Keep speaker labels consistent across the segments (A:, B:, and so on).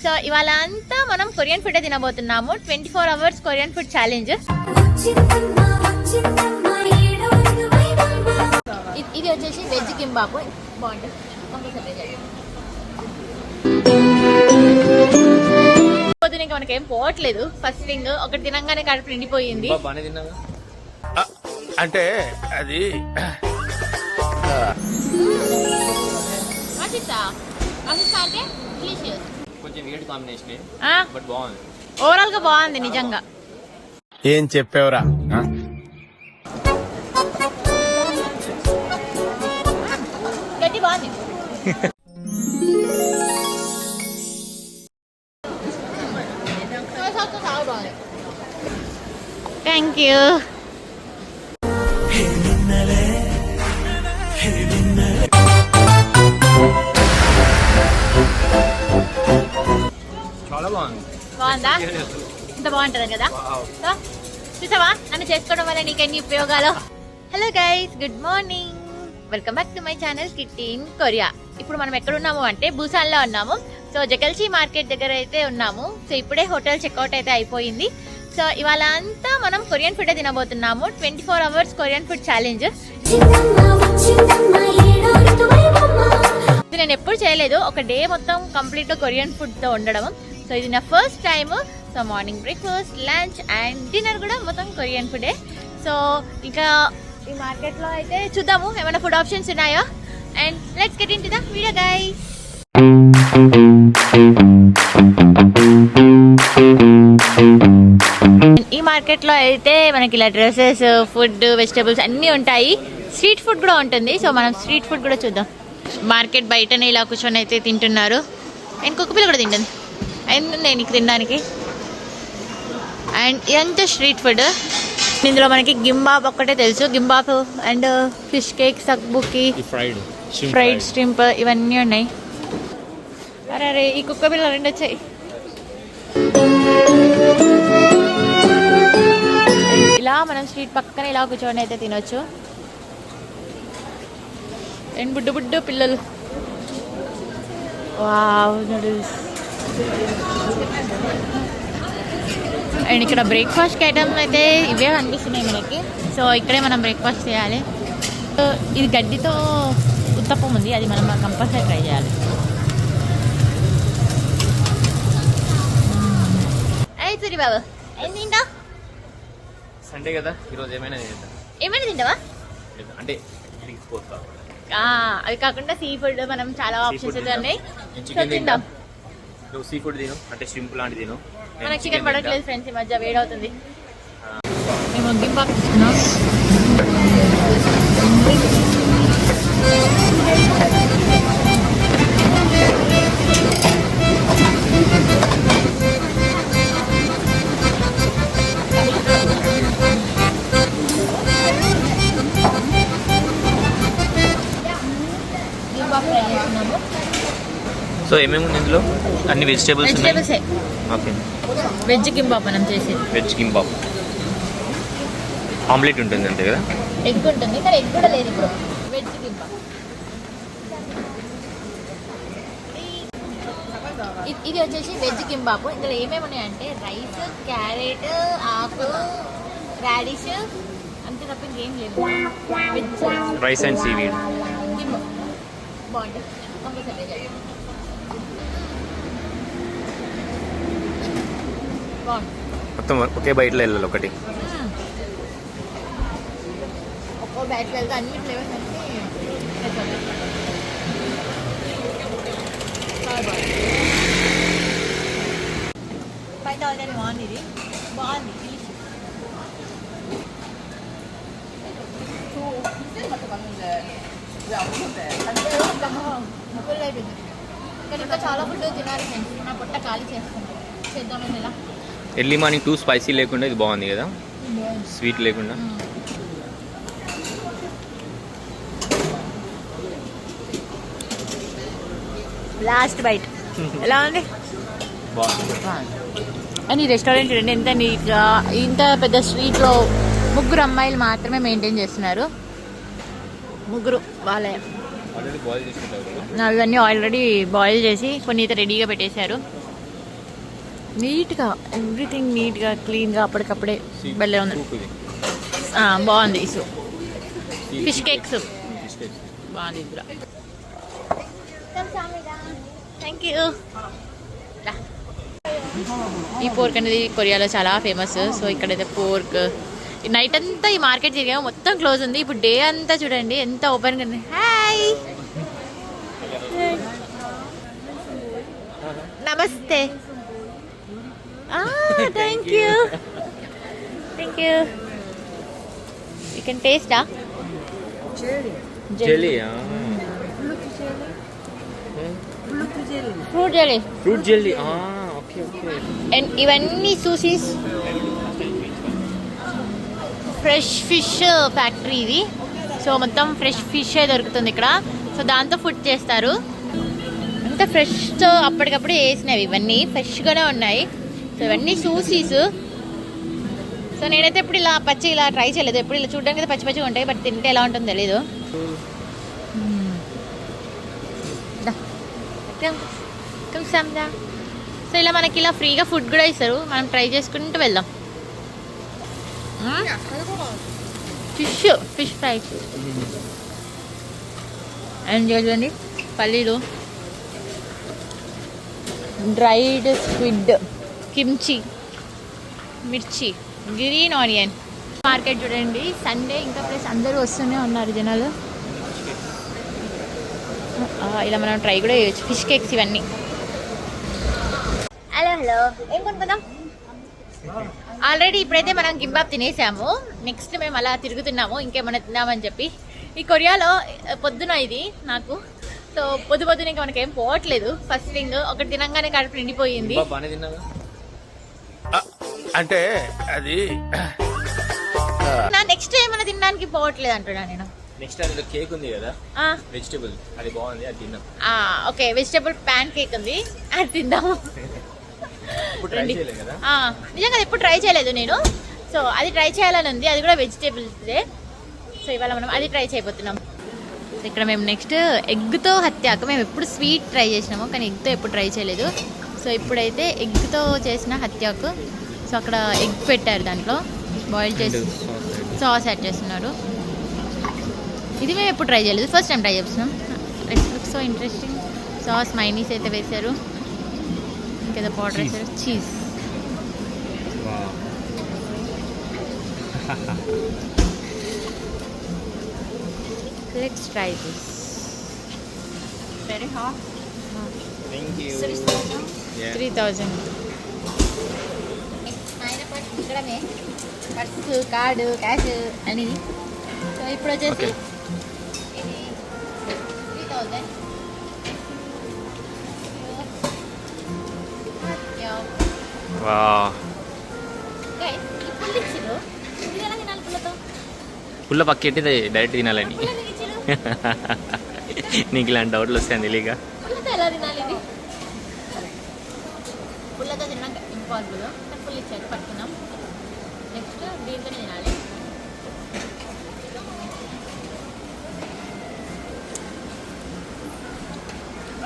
A: So ఇవాళ అంతా మనం కొరియన్ ఫుడ్ తినబోతున్నాము. 24 hours కొరియన్ ఫుడ్ ఛాలెంజ్. ఇది వచ్చేసి వెజ్ కింబాప్. బాగుంటుంది. ఇంకా మనకేం పోవట్లేదు. ఫస్ట్ థింగ్ ఒకటి తినంగానే కడుపు నిండిపోయింది.
B: అంటే అది
A: అంటే
C: కొంచెం వీడ్ కాంబినేషన్ బట్ బాగుంది.
A: ఓవరాల్ గా బాగుంది నిజంగా.
B: ఏం చెప్పేవరా?
A: గట్టి బాగుంది. Thank you.
C: చాలా బాగుంది.
A: బాగుందా? ఇంత బాగుంటుంది కదా. సో చూసావా నన్ను చేసుకోవడం వల్ల నీకెన్ని ఉపయోగాలు. Hello guys, good morning. Welcome back to my channel kitty in Korea. ఇప్పుడు మనం ఎక్కడ ఉన్నాము అంటే బూసాన్లో ఉన్నాము. సో జగల్చి మార్కెట్ దగ్గర అయితే ఉన్నాము. సో ఇప్పుడే హోటల్ చెక్అవుట్ అయితే అయిపోయింది. సో ఇవాళ అంతా మనం కొరియన్ ఫుడ్ తినబోతున్నాము. 24 hours కొరియన్ ఫుడ్ ఛాలెంజ్. ఇది నేను ఎప్పుడు చేయలేదు. ఒక డే మొత్తం కంప్లీట్ కొరియన్ ఫుడ్ తో ఉండడం. సో ఇది నా first time. So morning breakfast, lunch and dinner కూడా మొత్తం కొరియన్ ఫుడే. సో ఇంకా ఈ మార్కెట్ లో అయితే చూద్దాము ఏమైనా ఫుడ్ ఆప్షన్స్ ఉన్నాయో. And let's get into the video guys. ఈ మార్కెట్ లో అయితే మనకి ఇలా డ్రెస్సెస్, ఫుడ్, వెజిటబుల్స్ అన్నీ ఉంటాయి. స్ట్రీట్ ఫుడ్ కూడా ఉంటుంది. సో మనం స్ట్రీట్ ఫుడ్ కూడా చూద్దాం. మార్కెట్ బయటనే ఇలా కూర్చొని అయితే తింటున్నారు. అండ్ కుక్కపిల్ల కూడా తింటుంది. అండ్ నేను నీకు తినడానికి. అండ్ ఇదంతా స్ట్రీట్ ఫుడ్. ఇందులో మనకి గింబాప్ ఒక్కటే తెలుసు. గింబాప్ అండ్ ఫిష్ కేక్, సక్బుకి, ఫ్రైడ్ స్ట్రింప్ ఇవన్నీ ఉన్నాయి. అరే ఈ కుక్కపిల్ల రెండు వచ్చాయి. ఇలా మనం స్ట్రీట్ పక్కన ఇలా కూర్చొని అయితే తినొచ్చు. అండ్ బుడ్డు బుడ్డు పిల్లలు. Wow noodles. అండ్ ఇక్కడ బ్రేక్ఫాస్ట్ ఐటమ్స్ అయితే ఇవే అనిపిస్తున్నాయి మనకి. సో ఇక్కడే మనం బ్రేక్ఫాస్ట్ చేయాలి. సో ఇది గడ్డితో ఉత్తప్పం ఉంది. అది మనం కంపల్సరీ ట్రై చేయాలి. సరే బాబు ఏం తింటా?
C: సండే కదా ఈరోజు ఏమైనా
A: తింటావా?
C: అంటే
A: అది కాకుండా సీ ఫుడ్ మనం చాలా ఆప్షన్స్ ఉన్నాయి. తిందాం.
C: సీ ఫుడ్ తిను, అంటే షింప్ లాంటి తిను.
A: మనకి చికెన్ పడట్లేదు ఫ్రెండ్స్, ఈ మధ్య వేడవుతుంది. మేము గింబాప్ తీసుకున్నాం.
C: సో ఏమేమి ఉంది ఇందులో? అన్ని వెజిటేబుల్స్ ఉన్నాయి. ఓకే,
A: వెజ్ కింబాప్ మనం చేసేది.
C: వెజ్ కింబాప్ ఆమ్లెట్ ఉంటుంది అంతే కదా?
A: ఎగ్ ఉంటుంది కానీ ఎగ్ కూడా లేదు ఇప్పుడు. వెజ్ కింబాప్. ఇది వచ్చేసి వెజ్ కింబాప్. ఇందులో ఏమేమి ఉన్నాయంటే రైస్, క్యారెట్, ఆకు, రాడిష్ అంతే తప్ప ఇంకేం లేదు. Veg
C: rice and seaweed.
A: బాగుంటుంది. కంపల్సరీ
C: మొత్తం ఒకే బయటలో వెళ్ళాలి. ఒకటి
A: ఒక్కో బయటకు వెళ్తే అన్ని ఫ్లేవర్స్ అన్నీ బయట ఆల్రెడీ బాగుంది. ఇది బాగుంది. కానీ ఇంకా చాలా ఫుడ్ తినాలి ఫ్రెండ్స్. నా పొట్ట ఖాళీ చేద్దామని ఎలా.
C: ఎర్లీ మార్నింగ్ టూ స్పైసీ లేకుండా ఇది బాగుంది కదా, స్వీట్ లేకుండా.
A: లాస్ట్ బైట్ ఎలా ఉంది?
C: బాగుంది.
A: అండ్ ఈ రెస్టారెంట్ చూడండి ఎంత నీట్గా. ఇంత పెద్ద స్ట్రీట్లో ముగ్గురు అమ్మాయిలు మాత్రమే మెయింటైన్ చేస్తున్నారు. ముగ్గురు వాళ్ళే.
C: ఆల్రెడీ బాయిల్ చేసుకుంటారు.
A: ఇవన్నీ ఆల్రెడీ బాయిల్ చేసి కొన్ని అయితే రెడీగా పెట్టేశారు. నీట్గా ఎవ్రీథింగ్ నీట్గా క్లీన్గా అప్పటికప్పుడే భలే ఉంది.
C: సూప్ ఇది.
A: బాగుంది ఈ soup. Fish cakes
C: fish cakes
A: బాగుంది ఇది. Thank you. ఈ పోర్క్ అనేది కొరియాలో చాలా ఫేమస్. సో ఇక్కడైతే పోర్క్ నైట్ అంతా ఈ మార్కెట్ తిరిగాము, మొత్తం క్లోజ్ ఉంది. ఇప్పుడు డే అంతా చూడండి ఎంత ఓపెన్గా ఉంది. Hi namaste. Thank you thank you. You can taste a
C: jelly.
A: Fruit jelly.
C: Fruit jelly. Okay okay.
A: And ఇవన్నీ సూసీస్. ఫ్రెష్ ఫిష్ ఫ్యాక్టరీ ఇది. సో మొత్తం ఫ్రెష్ ఫిష్ దొరుకుతుంది ఇక్కడ. సో దాంతో ఫుడ్ చేస్తారు. అంతా ఫ్రెష్తో అప్పటికప్పుడు వేసినవి, ఇవన్నీ ఫ్రెష్గానే ఉన్నాయి. సో ఇవన్నీ సూసీస్. సో నేనైతే ఎప్పుడు ఇలా పచ్చి ఇలా ట్రై చేయలేదు. ఎప్పుడు ఇలా చూడడానికి అయితే పచ్చి పచ్చిగా ఉంటాయి, బట్ తింటే ఎలా ఉంటుందో తెలీదు. సో ఇలా మనకి ఇలా ఫ్రీగా ఫుడ్ కూడా ఇస్తారు, మనం ట్రై చేసుకుంటూ వెళ్దాం. ఫిష్ ఫ్రై అండ్ చూడండి పల్లీలు, డ్రైడ్ స్క్విడ్, కిమ్చి, మిర్చి, గ్రీన్ ఆనియన్. మార్కెట్ చూడండి సండే ఇంకా ప్లస్ అందరూ వస్తూనే ఉన్నారు జనాలు. ఇలా మనం ట్రై కూడా చేయొచ్చు. ఫిష్ కేక్స్ ఇవన్నీ. హలో ఏం కొనుక్కుందాం? ఆల్రెడీ ఇప్పుడైతే మనం కింబాబ్ తినేసాము. నెక్స్ట్ మేము అలా తిరుగుతున్నాము ఇంకేమైనా తిందామని చెప్పి. ఈ కొరియాలో పొద్దున ఇది నాకు. సో పొద్దున ఇంకా మనకేం పోవట్లేదు. ఫస్ట్ థింగ్ ఒకటి తినంగానే కడుపు నిండిపోయింది.
B: అంటే అది
A: నా నెక్స్ట్ ఏమైనా తినడానికి పోవట్లేదు అంటున్నా నేను.
C: నెక్స్ట్ అది కేక్ ఉంది కదా వెజిటబుల్, అది బాగుంది, అది తిందాం.
A: ఓకే వెజిటబుల్ ప్యాన్ కేక్ ఉంది, అది తిందాము. నిజంగా ఎప్పుడు ట్రై చేయలేదు నేను. సో అది ట్రై చేయాలని ఉంది, అది కూడా వెజిటేబుల్స్దే. సో ఇవాళ మనం అది ట్రై చేయబోతున్నాం. సో ఇక్కడ మేము నెక్స్ట్ ఎగ్తో హత్యాక, మేము ఎప్పుడు స్వీట్ ట్రై చేసినాము కానీ ఎగ్తో ఎప్పుడు ట్రై చేయలేదు. సో ఇప్పుడైతే ఎగ్తో చేసిన హత్యాకు. సో అక్కడ ఎగ్ పెట్టారు, దాంట్లో బాయిల్ చేసి సాస్ యాడ్ చేస్తున్నారు. ఇది మేము ఎప్పుడు ట్రై చేయలేదు, ఫస్ట్ టైం ట్రై చేస్తున్నాం. It's look so interesting. Sauce mayonnaise అయితే వేశారు, ఇంకేదో పౌడర్ వేశారు, cheese. Let's try this. Very hot. 3000. ఇక్కడనే పర్సు, కార్డు, క్యాష్ అని. సో ఇప్పుడు వచ్చేసి ఇది 3000.
C: పుల్ల పక్కెట్టి డైరెక్ట్ తినాలని. నీకు ఇలాంటి డౌట్లు వస్తాయని తెలియక.
A: ఎలా తినాలి ఇది? పుల్లతో తిన్నాక ఇంపాసిబుల్. పుల్ల ఇచ్చారు, పట్టుకున్నాం. నెక్స్ట్ దీంతో తినాలి.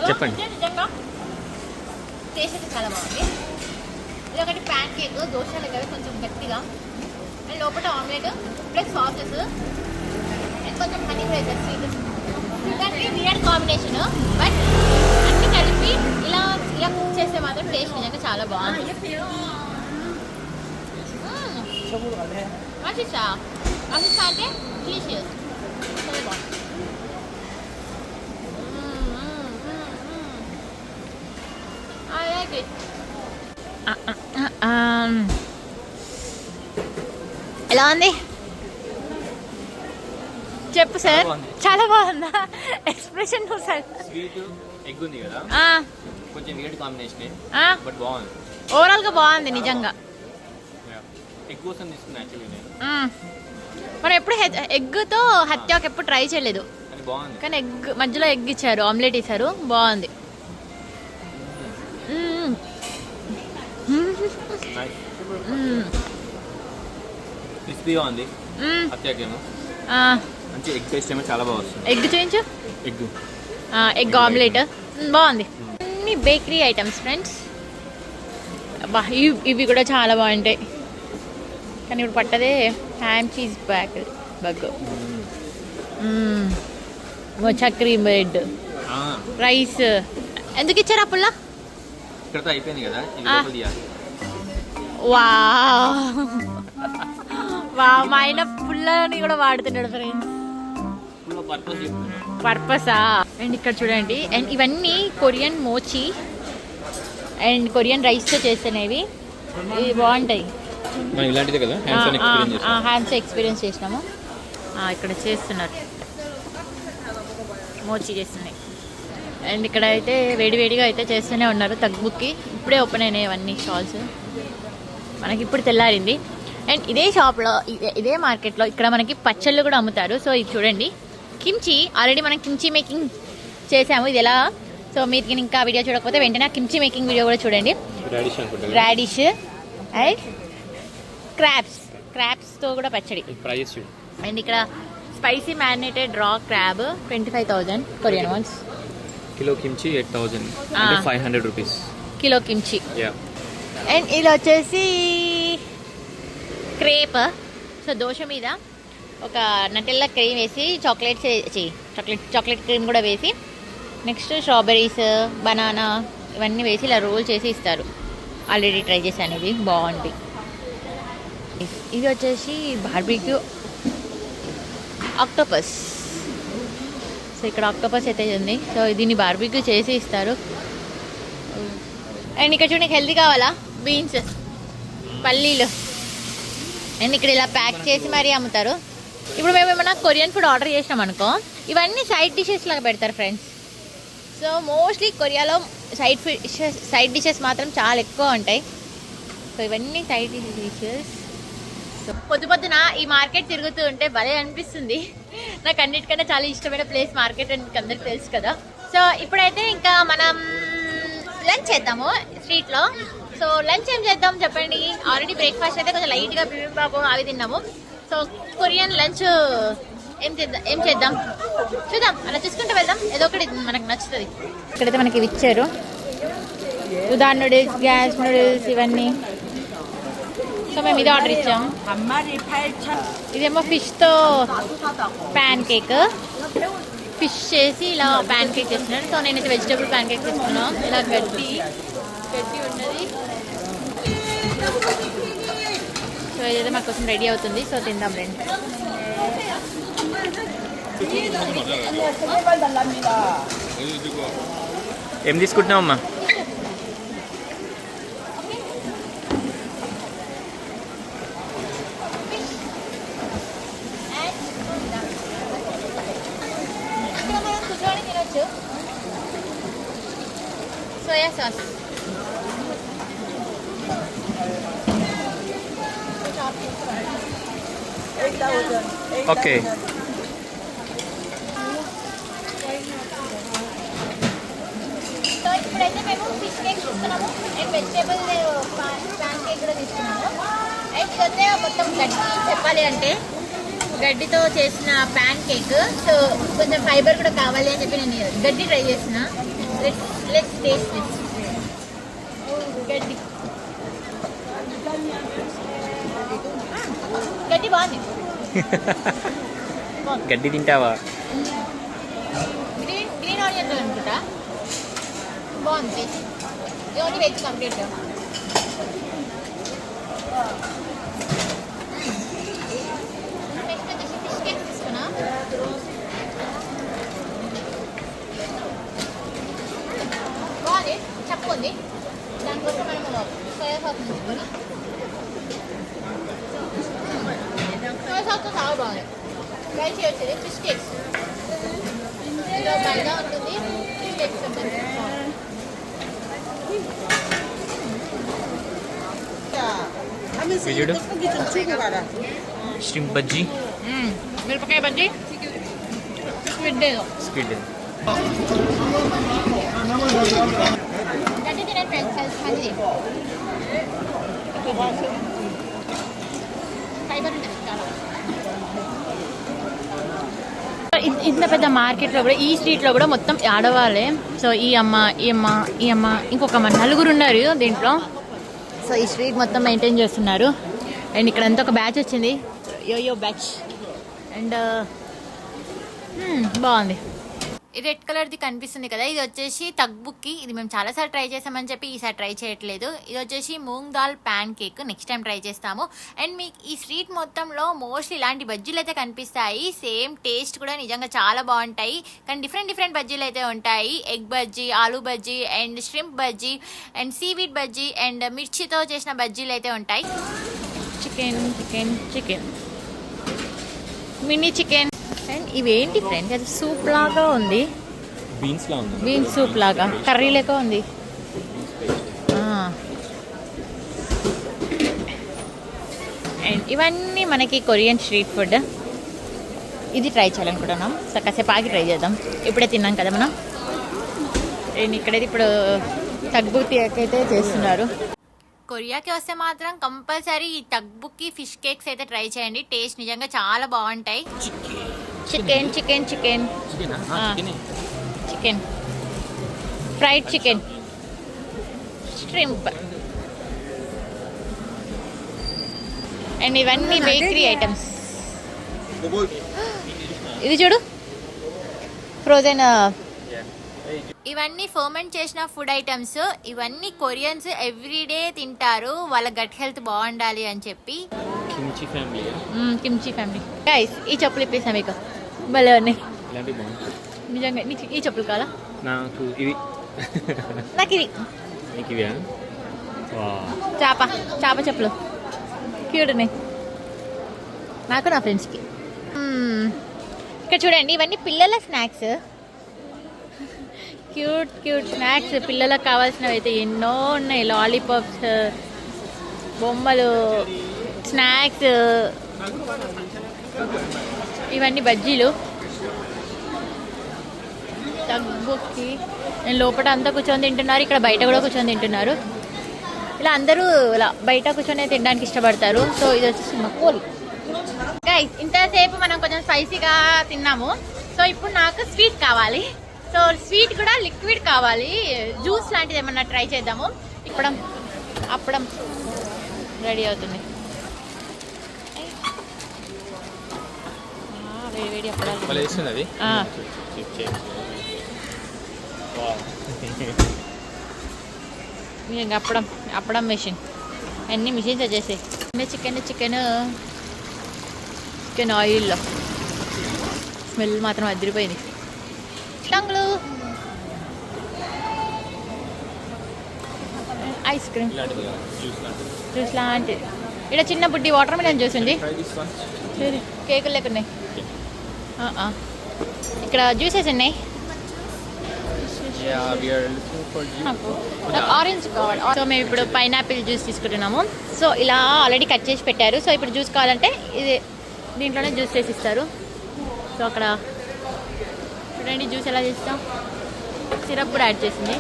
C: చెప్పండి.
A: నిజంగా టేస్ట్ అయితే చాలా బాగుంది. ఇది ఒకటి ప్యాన్ కేక్, దోశ దగ్గర కొంచెం గట్టిగా, అండ్ లోపల ఆమ్లెట్ ప్లస్ సాసెస్ అండ్ కొంచెం హనీ కూడా వేస్తారు, స్వీట్. చూడడానికి వియర్డ్ కాంబినేషన్, బట్ అన్ని కలిపి ఇలా ఇలా కుక్ చేస్తే మాత్రం టేస్ట్ నిజంగా చాలా బాగుంది. మంచిసా మంచిసా అంటే డెలిషియస్, చాలా బాగుంది. I like it. ఎలా ఉంది చెప్పు సార్. చాలా బాగుందా? Expression sir.
C: స్వీట్ ఎగ్ ఉంది కదా, కొంచెం వియర్డ్ కాంబినేషన్, బట్ బాగుంది.
A: ఓవరాల్ గా బాగుంది నిజంగా.
C: ఎగ్ కోసం తీసుకున్నా యాక్చువల్లీ నేను.
A: మనం ఎప్పుడు ఎగ్తో హత్యాకి ఎప్పుడు ట్రై చేయలేదు,
C: అది బాగుంది. కానీ
A: ఎగ్ మధ్యలో ఎగ్ ఇచ్చారు, ఆమ్లెట్ ఇచ్చారు, బాగుంది.
C: క్రిస్పీగా ఉంది. హత్యాకేమో మంచి ఎగ్ టేస్ట్ ఏమో చాలా బాగా వస్తుంది.
A: ఎగ్ చూపించు.
C: ఎగ్
A: ఆమ్లెట్ బాగుంది. అన్ని బేకరీ ఐటమ్స్ ఫ్రెండ్స్. అబ్బా ఇవి కూడా చాలా బాగుంటాయి. కానీ ఇప్పుడు పట్టదే హ్యామ్ చీజ్ బగ్, మొచ్చా క్రీమ్ బ్రెడ్, రైస్. ఎందుకు ఇచ్చారు అప్పుల్లా?
C: ఇక్కడతో అయిపోయింది కదా,
A: వా మా ఆయన పుల్లని కూడా వాడుతున్నాడు ఫ్రెండ్స్. పర్పసా? అండ్ ఇక్కడ చూడండి, అండ్ ఇవన్నీ కొరియన్ మోచి అండ్ కొరియన్ రైస్తో చేస్తున్నవి. ఇవి బాగుంటాయి.
C: ఇలాంటిదే కదా
A: హ్యాండ్స్ ఎక్స్పీరియన్స్ చేసినాము. ఇక్కడ చేస్తున్నారు, మోచి చేస్తున్నాయి. అండ్ ఇక్కడ అయితే వేడివేడిగా అయితే చేస్తూనే ఉన్నారు తగ్గుకి. ఇప్పుడే ఓపెన్ అయినాయి అవన్నీ స్టాల్స్, మనకి ఇప్పుడు తెల్లారింది. అండ్ ఇదే షాప్లో ఇదే మార్కెట్లో ఇక్కడ మనకి పచ్చళ్ళు కూడా అమ్ముతారు. సో ఇది చూడండి, కిమ్చి. ఆల్రెడీ మనం కిమ్చి మేకింగ్ చేసాము. ఇది ఎలా? సో మీరు ఇంకా వీడియో చూడకపోతే వెంటనే కిమ్చి మేకింగ్ వీడియో కూడా చూడండి. రాడిష్ అండ్ క్రాబ్స్తో కూడా పచ్చడి. అండ్ ఇక్కడ spicy marinated raw crab 25,000 Korean ones.
C: Kilo kimchi 8,000, 500 rupees
A: kilo kimchi. And ఇది వచ్చేసి క్రేప్. సో దోశ మీద ఒక నటెల్లా క్రీమ్ వేసి చాక్లెట్ క్రీమ్ కూడా వేసి, నెక్స్ట్ స్ట్రాబెర్రీస్, బనానా ఇవన్నీ వేసి ఇలా రోల్ చేసి ఇస్తారు. ఆల్రెడీ ట్రై చేశాను, ఇది బాగుంది. ఇది వచ్చేసి బార్బిక్యూ ఆక్టోపస్. సో ఇక్కడ ఆక్టోపస్ అయితే ఉంది. సో దీన్ని బార్బిక్యూ చేసి ఇస్తారు. అండ్ ఇక్కడ చూడండి, హెల్తీ కావాలా బీన్స్, పల్లీలు, అండ్ ఇక్కడ ఇలా ప్యాక్ చేసి మరీ అమ్ముతారు. ఇప్పుడు మేము ఏమైనా కొరియన్ ఫుడ్ ఆర్డర్ చేసినాం అనుకో, ఇవన్నీ సైడ్ డిషెస్ లాగా పెడతారు ఫ్రెండ్స్. సో మోస్ట్లీ కొరియాలో సైడ్ డిషెస్ మాత్రం చాలా ఎక్కువ ఉంటాయి. సో ఇవన్నీ సైడ్ డిషెస్. సో పొద్దున ఈ మార్కెట్ తిరుగుతూ ఉంటే భలే అనిపిస్తుంది. నాకు అన్నిటికన్నా చాలా ఇష్టమైన ప్లేస్ మార్కెట్ అని మీకు అందరికి తెలుసు కదా. సో ఇప్పుడైతే ఇంకా మనం లంచ్ చేద్దాము స్ట్రీట్లో. సో లంచ్ ఏం చేద్దాం చెప్పండి? ఆల్రెడీ బ్రేక్ఫాస్ట్ అయితే కొంచెం లైట్గా బిబింబాబు అవి తిన్నాము. సో కొరియన్ లంచ్ ఏం చేద్దాం చూద్దాం, అలా చూసుకుంటూ వెళ్దాం. ఏదో ఒకటి మనకు నచ్చుతుంది. ఇక్కడైతే మనకి ఇవి ఇచ్చారు, ఉదాన్ నూడిల్స్, గ్యాస్ నూడిల్స్ ఇవన్నీ. సో మేము ఇది ఆర్డర్ ఇచ్చాం. ఇదేమో ఫిష్తో ప్యాన్ కేక్, ఫిష్ చేసి ఇలా ప్యాన్ కేక్ చేస్తున్నారు. సో నేనైతే వెజిటేబుల్ ప్యాన్ కేక్ తీసుకున్నాను. ఇలా గడ్డి ఉన్నది. సో ఇదైతే మా కోసం రెడీ అవుతుంది. సో తిందాం రండి.
C: ఏం తీసుకుంటున్నావమ్మా?
A: Soya sauce.
C: ఓకే.
A: సో ఇప్పుడైతే మేము ఫిష్ కేక్ తీసుకున్నాము అండ్ వెజిటేబుల్ ప్యాన్ కేక్ కూడా తీసుకున్నాము. అండ్ ఇదైతే మొత్తం గడ్డి, చెప్పాలి అంటే గడ్డితో చేసిన ప్యాన్ కేక్. సో కొంచెం ఫైబర్ కూడా కావాలి అని చెప్పి నేను గడ్డి ట్రై చేసిన. Let's taste this. గడ్డి బాగుంది.
C: గడ్డి తింటావా?
A: గ్రీన్ ఆనియన్ అనుకుంటా, బాగుంది. ఇది ఓన్లీ వెజ్ కంప్లీట్. నెక్స్ట్ వచ్చేసి ఫిష్ కేక్ తీసుకున్నా. బాగుంది, చెప్పుకుంది. దానికోసం మనము సోయా సాస్ తీసుకొని, సోయా సాస్తో చాలా బాగుంది. ట్రై చేయొచ్చు. ఫిష్ కేక్స్ ఇందులో మైదా ఉంటుంది, ఫిష్ కేక్స్ ఉంటుంది.
C: స్ట్రింగ్ బజ్జీ,
A: మిరపకాయ బజ్జీ, స్క్విడ్ ఏదో. గడ్డి తినే ఫ్రెండ్స్ హెల్త్ మంచిది, ఫైబర్ ఉంటుంది చాలా. ఇంత పెద్ద మార్కెట్లో కూడా, ఈ స్ట్రీట్లో కూడా మొత్తం ఆడవాళ్ళే. సో ఈ అమ్మ ఇంకొక అమ్మ, నలుగురు ఉన్నారు దీంట్లో. సో ఈ స్ట్రీట్ మొత్తం మెయింటైన్ చేస్తున్నారు. అండ్ ఇక్కడ అంతా ఒక బ్యాచ్ వచ్చింది, యోయో బ్యాచ్. అండ్ బాగుంది. ఈ రెడ్ కలర్ది కనిపిస్తుంది కదా, ఇది వచ్చేసి తగ్బుక్కి. ఇది మేము చాలాసార్లు ట్రై చేసామని చెప్పి ఈసారి ట్రై చేయట్లేదు. ఇది వచ్చేసి moong dal pan cake, next time try చేస్తాము. అండ్ మీకు ఈ స్ట్రీట్ మొత్తంలో మోస్ట్లీ ఇలాంటి బజ్జీలు అయితే కనిపిస్తాయి. సేమ్ టేస్ట్ కూడా నిజంగా చాలా బాగుంటాయి. కానీ డిఫరెంట్ బజ్జీలు అయితే ఉంటాయి. ఎగ్ బజ్జీ, ఆలూ బజ్జీ, అండ్ ష్రింప్ బజ్జీ, అండ్ సీవీడ్ బజ్జీ, అండ్ మిర్చితో చేసిన బజ్జీలు అయితే ఉంటాయి. Chicken mini chicken. అండ్ ఇవేంటి ఫ్రెండ్స్, అది సూప్ లాగా ఉంది. బీన్స్ సూప్ లాగా, కర్రీ లెక్క ఉంది. అండ్ ఇవన్నీ మనకి కొరియన్ స్ట్రీట్ ఫుడ్. ఇది ట్రై చేయాలనుకుంటున్నాం. సో కాసేపు ఆగి ట్రై చేద్దాం. ఇప్పుడే తిన్నాం కదా మనం. అండ్ ఇక్కడైతే ఇప్పుడు తగ్బుక్కి అయితే చేస్తున్నారు. కొరియాకి వస్తే మాత్రం కంపల్సరీ ఈ తగ్బుక్కి ఫిష్ కేక్స్ అయితే ట్రై చేయండి. టేస్ట్ నిజంగా చాలా బాగుంటాయి. Chicken fried chicken, shrimp. And ఇవన్నీ బేకరీ ఐటమ్స్. ఇది చూడు, ఫ్రోజన్. ఇవన్నీ ఫర్మెంట్ చేసిన ఫుడ్ ఐటమ్స్. ఇవన్నీ కొరియన్స్ ఎవ్రీడే తింటారు, వాళ్ళ గట్ హెల్త్ బాగుండాలి అని చెప్పి. Kimchi family guys. ఈ చెప్పులు ఇప్పేసా మీకు, భలే ఉన్నాయి నిజంగా. ఈ చెప్పులు కావాలా నాకు? ఇవి చేప చెప్పులు క్యూట్ ఉన్నాయి నాకు, నా ఫ్రెండ్స్కి. ఇక్కడ చూడండి, ఇవన్నీ పిల్లల స్నాక్స్. Cute snacks. పిల్లలకు కావాల్సినవి అయితే ఎన్నో ఉన్నాయి. లాలీపాప్స్, బొమ్మలు, స్నాక్స్, ఇవన్నీ బజ్జీలు. తగ్బుక్కి. నేను లోపల అంతా కూర్చొని తింటున్నారు, ఇక్కడ బయట కూడా కూర్చొని తింటున్నారు. ఇలా అందరూ ఇలా బయట కూర్చొని తినడానికి ఇష్టపడతారు. సో ఇది వచ్చేసి మక్కోలి. గైస్, ఇంతసేపు మనం కొంచెం స్పైసీగా తిన్నాము. సో ఇప్పుడు నాకు స్వీట్ కావాలి. సో స్వీట్ కూడా లిక్విడ్ కావాలి. జ్యూస్ లాంటిది ఏమన్నా ట్రై చేద్దాము. అప్పడం రెడీ అవుతుంది. వేడి అప్పడాలు. అప్పడం మెషిన్. అన్ని మిషన్స్ వచ్చేసాయి. చికెన్ ఆయిల్లో స్మెల్ మాత్రం అదిరిపోయింది. టంగులు, ఐస్ క్రీమ్, జ్యూస్ లాంటిది. ఇక్కడ చిన్న బుడ్డి వాటర్ మిలన్ జ్యూస్ ఉంది. కేకులు లేకున్నాయి. ఇక్కడ జ్యూసెస్ ఉన్నాయి. ఆరెంజ్ కావాలి. సో మేము ఇప్పుడు పైనాపిల్ జ్యూస్ తీసుకుంటున్నాము. సో ఇలా ఆల్రెడీ కట్ చేసి పెట్టారు. సో ఇప్పుడు జ్యూస్ కావాలంటే ఇది దీంట్లోనే జ్యూస్ చేసి ఇస్తారు. సో అక్కడ చూడండి జ్యూస్ ఎలా చేస్తాం. సిరప్ కూడా యాడ్ చేసింది.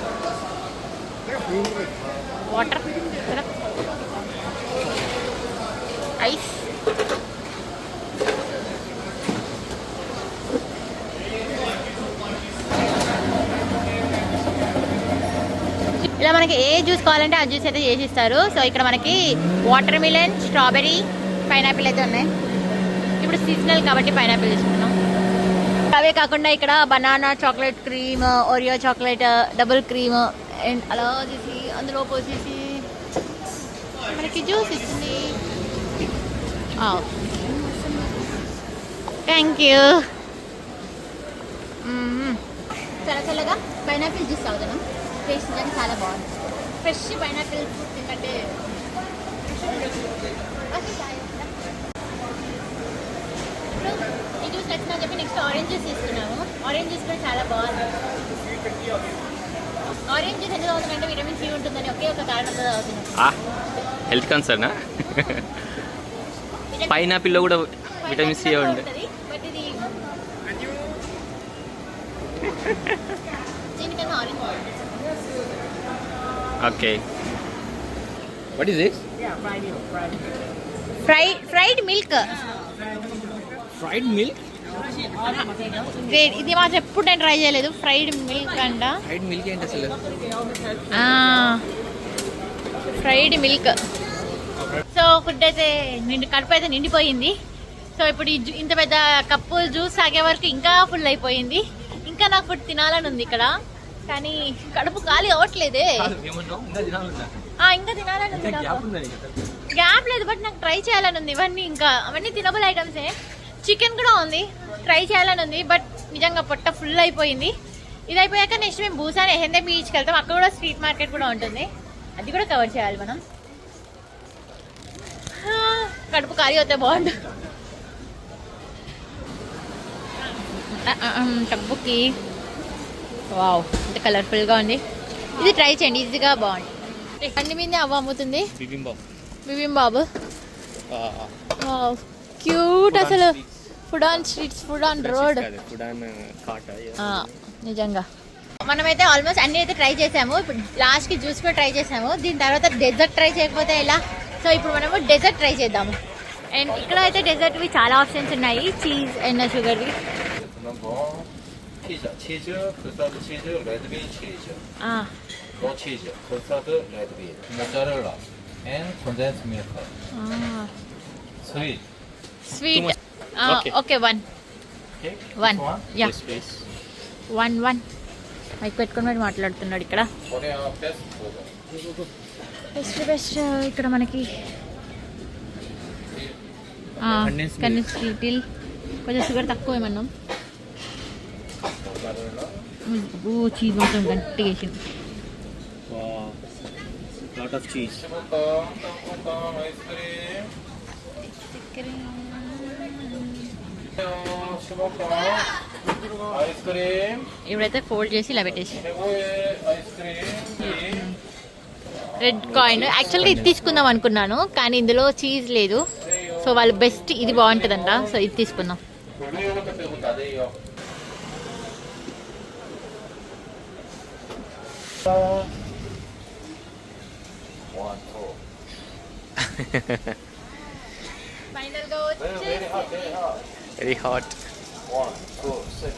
A: Water, syrup, ice. ఇలా మనకి ఏ జ్యూస్ కావాలంటే ఆ జ్యూస్ అయితే చేసి ఇస్తారు. సో ఇక్కడ మనకి వాటర్ మిలన్, స్ట్రాబెర్రీ, పైనాపిల్ అయితే ఉన్నాయి. ఇప్పుడు సీజనల్ కాబట్టి పైనాపిల్ తీసుకున్నాం. అవే కాకుండా ఇక్కడ banana, chocolate cream, Oreo chocolate, double cream, and అలా చేసి అందులో పోసేసి మనకి జ్యూస్ ఇస్తుంది. Thank you. చల్లగా పైనాపిల్ జ్యూస్ తాగుతున్నాం. టేస్ట్ నిజంగా చాలా బాగుంది. ఫ్రెష్ పైనాపిల్ ఫ్రూట్ తింటే ఈ జ్యూస్ నచ్చిందని చెప్పి నెక్స్ట్ ఆరెంజ్ జ్యూస్ తీసుకున్నాము. ఆరెంజ్ జ్యూస్ కూడా చాలా బాగుంది. ఆరెంజ్ జ్యూస్ ఎందుకు అవుతుందంటే విటమిన్ సి ఉంటుందని ఒకే ఒక కారణంతో అవుతున్నాం.
C: హెల్త్ కన్సర్నా? పైనాపిల్లో కూడా విటమిన్ సి ఉంటుంది.
A: బట్ ఇది దీనికన్నా ఆరెంజ్ బాగుంటుంది.
C: Okay. What is this?
A: Fried milk.
C: Fried milk
A: great. ఇది మాత్రం ఎప్పుడు నేను ట్రై చేయలేదు. ఫ్రైడ్ మిల్క్ అంట.
C: ఫ్రైడ్ మిల్క్ ఏంటి అసలు?
A: Fried milk. సో ఫుడ్ అయితే కడుపు అయితే నిండిపోయింది. సో ఇప్పుడు ఇంత పెద్ద కప్పు జ్యూస్ తాగే వరకు ఇంకా ఫుల్ అయిపోయింది. ఇంకా నాకు ఫుడ్ తినాలని ఉంది ఇక్కడ, కానీ కడుపు ఖాళీ అవ్వట్లేదే. ఇంకా తినాలని ఉంది. గ్యాప్ లేదు, బట్ నాకు ట్రై చేయాలని ఉంది. ఇవన్నీ ఇంకా అవన్నీ తినబుల్ ఐటమ్సే. చికెన్ కూడా ఉంది, ట్రై చేయాలని ఉంది. బట్ నిజంగా పొట్ట ఫుల్ అయిపోయింది. ఇది అయిపోయాక నెక్స్ట్ మేము బూసాన్ ఎహెందే బీచ్కి వెళ్తాం. అక్కడ కూడా స్ట్రీట్ మార్కెట్ కూడా ఉంటుంది, అది కూడా కవర్ చేయాలి మనం. కడుపు ఖాళీ అవుతే బాగుండు. టబ్బుకి వావ్, ఇంత కలర్ఫుల్గా ఉంది. ఇది ట్రై చేయండి, ఈజీగా బాగుంది. అన్ని మీద అవ్వ అమ్ముతుంది బిబింబాబు. క్యూట్ అసలు. Food on streets, food on road. నిజంగా మనమైతే ఆల్మోస్ట్ అన్ని అయితే ట్రై చేసాము. ఇప్పుడు లాస్ట్కి జ్యూస్ కూడా ట్రై చేసాము. దీని తర్వాత డెజర్ట్ ట్రై చేయకపోతే ఎలా? సో ఇప్పుడు మనము డెజర్ట్ ట్రై చేద్దాము. అండ్ ఇక్కడ అయితే డెజర్ట్వి చాలా ఆప్షన్స్ ఉన్నాయి, cheese and షుగర్వి.
C: 치즈, 크스타드 치즈, 레드빈 치즈, 로 치즈, 크스타드 레드빈, 모짜렐라, and condensed milk. Sweet.
A: Sweet. Okay, one.
C: Okay.
A: One.
C: This one.
A: Yeah.
C: Yes, please.
A: One mic పెట్టుకుని మరి మాట్లాడుతున్నాడు ఇక్కడ.
C: Korea best food.
A: బెస్ట్ ఇక్కడ మనకి కన్వెన్స్ లిటిల్ కొంచెం షుగర్ తక్కువ ఏమన్నాం. చీజ్ మాత్రం గట్టిగా వేసింది.
C: Wow. Lot of cheese.
A: ఇప్పుడైతే ఫోల్డ్ చేసి ఇలా పెట్టేసి
C: ఐస్ క్రీమ్.
A: Red coin. యాక్చువల్గా ఇది తీసుకుందాం అనుకున్నాను, కానీ ఇందులో చీజ్ లేదు. సో వాళ్ళు బెస్ట్ ఇది బాగుంటుందంట, సో ఇది తీసుకుందాం.
B: Very hot.
C: 1, 2, 3.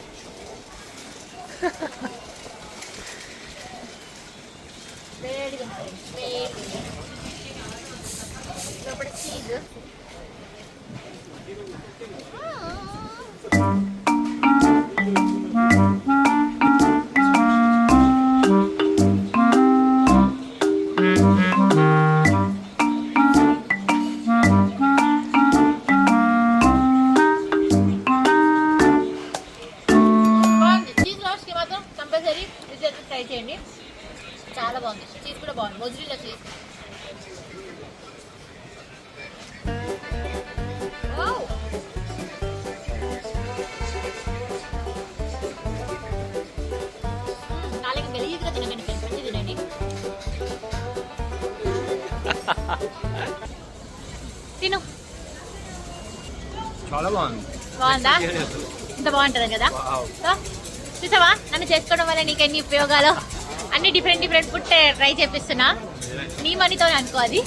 A: చీజ్ లాస్ట్కి మాత్రం కంపల్సరీ ఇది ట్రై చేయండి, చాలా బాగుంది. చీజ్ కూడా బాగుంది, మొజ్జిల్లా చీజ్. నాలుగు గలీజ్గా తినకండి, మంచి తినండి. తిను.
C: చాలా బాగుంది.
A: బాగుందా? ఇంత బాగుంటుంది కదా. సో చూసావా, నన్ను చేసుకోవడం వల్ల నీకు ఎన్ని ఉపయోగాలు. అన్ని డిఫరెంట్ ఫుడ్ ట్రై చేపిస్తున్నా, నీ మనీతో అనుకో. అది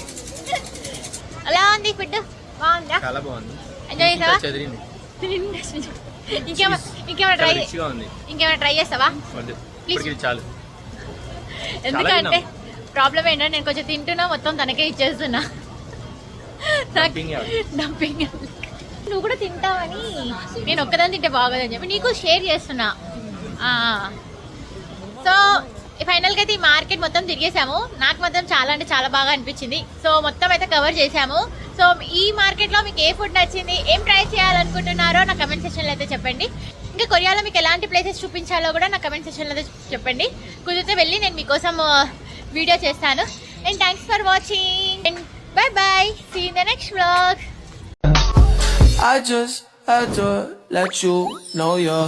A: అలా ఉంది. ఫుడ్ బాగుందా?
C: చాలా బాగుంది.
A: ఎంజాయ్ చేసావా? ఇంకేమైనా ట్రై చేస్తావా?
C: చాలు.
A: ఎందుకంటే ప్రాబ్లం ఏంటంటే నేను కొంచెం తింటున్నా, మొత్తం తనకే ఇచ్చేస్తున్నా. డంపింగ్. నువ్వు కూడా తింటావని నేను ఒక్కదాన్ని తింటే బాగోదని చెప్పి నీకు షేర్ చేస్తున్నా. సో ఫైనల్గా అయితే ఈ మార్కెట్ మొత్తం తిరిగేసాము. నాకు మాత్రం చాలా అంటే చాలా బాగా అనిపించింది. సో మొత్తం అయితే కవర్ చేసాము. సో ఈ మార్కెట్లో మీకు ఏ ఫుడ్ నచ్చింది, ఏం ట్రై చేయాలనుకుంటున్నారో నా కమెంట్ సెక్షన్లో అయితే చెప్పండి. ఇంకా కొరియాలో మీకు ఎలాంటి ప్లేసెస్ చూపించాలో కూడా నా కమెంట్ సెక్షన్లో అయితే చెప్పండి. కుదిరితే వెళ్ళి నేను మీకోసం వీడియో చేస్తాను. And thanks for watching and bye bye, see in the next vlog.
D: I just had to let you know you're